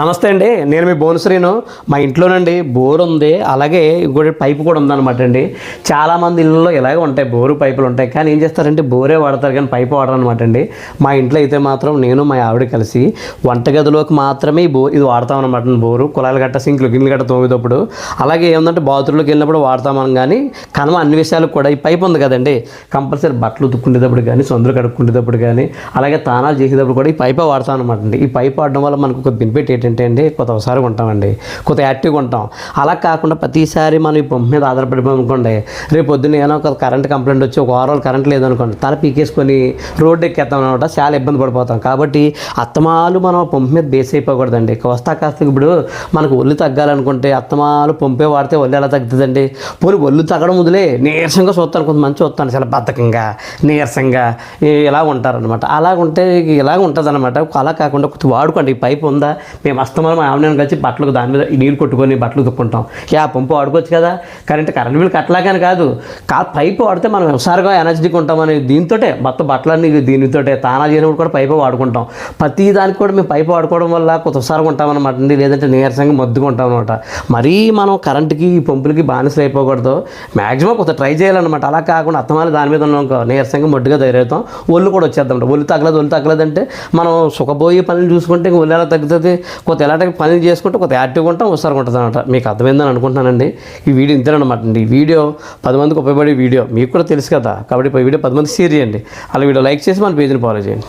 నమస్తే అండి, నేను మీ బోనశ్రీను. మా ఇంట్లోనండి బోర్ ఉంది, అలాగే ఇంకోటి పైపు కూడా ఉందన్నమాట అండి. చాలామంది ఇళ్ళలో ఇలాగే ఉంటాయి, బోరు పైపులు ఉంటాయి. కానీ ఏం చేస్తారంటే బోరే వాడతారు కానీ పైపు వాడరు అనమాట అండి. మా ఇంట్లో అయితే మాత్రం నేను మా ఆవిడ కలిసి వంటగదిలోకి మాత్రమే ఇది వాడతాం అనమాట. బోరు కుళాయిలు గట్ట సింక్లు గిన్నెలు గట్ట తోమేటప్పుడు, అలాగే ఏమంటే బాత్రూంలోకి వెళ్ళినప్పుడు వాడతామని. కానీ కనుమ అన్ని విషయాలకు కూడా ఈ పైపు ఉంది కదండి, కంపల్సరీ బట్టలు ఉతుక్కునేటప్పుడు కానీ, సొందులు కడుక్కునేటప్పుడు కానీ, అలాగే తానాలు చేసేటప్పుడు కూడా ఈ పైపే వాడతాం అనమాట అండి. ఈ పైపు వాడడం వల్ల మనకు ఒక బెనిఫిట్ ఏంటంటే అండి, కొత్త ఒకసారి ఉంటామండి, కొత్త యాక్టివ్గా ఉంటాం. అలా కాకుండా ప్రతిసారి మనం ఈ పంపు మీద ఆధారపడిపోయి అనుకోండి, రేపు పొద్దున్న ఏమైనా ఒక కరెంట్ కంప్లైంట్ వచ్చి ఒక వారం కరెంట్ లేదనుకోండి, తల పీకేసుకొని రోడ్డు ఎక్కేస్తాం అనమాట. చాలా ఇబ్బంది పడిపోతాం. కాబట్టి అత్తమాలు మనం పంపు మీద బేస్ అయిపోకూడదండి. కాస్త ఇప్పుడు మనకు ఒళ్ళు తగ్గాలనుకుంటే అత్తమాలు పంపే వాడితే ఒళ్ళు ఎలా తగ్గుతుందండి? పోనీ ఒళ్ళు తగ్గడం వదిలే నీరసంగా చూస్తాను, కొంతమంది చూస్తాను చాలా బద్ధకంగా నీరసంగా ఇలా ఉంటారనమాట. అలా ఉంటే ఇలాగ ఉంటుంది అనమాట. అలా కాకుండా వాడుకోండి. ఈ పైపు ఉందా, మేము అస్తమానం మా ఆవిడ కలిసి బట్టలకు దాని మీద నీరు కొట్టుకొని బట్టలు తుక్కుంటాం. ఆ పంపు వాడుకోవచ్చు కదా, కరెంట్ బిల్ కట్టలాగానే కాదు, పైపు వాడితే మనం ఒకసారిగా ఎనర్జీకి ఉంటామని దీంతోటే మొత్తం బట్టలన్నీ దీనితోటే తానాలు చేయడం కూడా పైపు వాడుకుంటాం. ప్రతి దానికి కూడా మేము పైపు వాడుకోవడం వల్ల కొత్త ఒకసారి ఉంటామన్నమాట అండి. లేదంటే నీరసంగా మొద్దుగా ఉంటాం అనమాట. మరీ మనం కరెంటుకి ఈ పంపులకి బానిసలు అయిపోకూడదు. మ్యాక్సిమం కొంత ట్రై చేయాలన్నమాట. అలా కాకుండా అత్తమాలి దాని మీద ఉన్నాం నీరసంగా మొడ్డుగా తయారవుతాం. ఒళ్ళు కూడా వచ్చేద్దాం. ఒళ్ళు తగ్గలేదంటే మనం సుఖపోయే పనులు చూసుకుంటే ఒళ్ళు ఎలా తగ్గుతుంది, కొత్త ఎలాంటి పనులు చేసుకుంటే కొత్త యాక్టివ్గా ఉంటాం, ఒకసారి ఉంటుంది అనమాట. మీకు అర్థమైందని అనుకుంటున్నానండి. ఈ వీడియో ఇంతేనమాట అండి. ఈ వీడియో 10 మందికి ఉపయోగపడే వీడియో, మీకు కూడా తెలుసు కదా. కాబట్టి ఈ వీడియో 10 మందికి షేర్ చేయండి. అలా వీడియో లైక్ చేసి మన పేజ్ని ఫాలో చేయండి.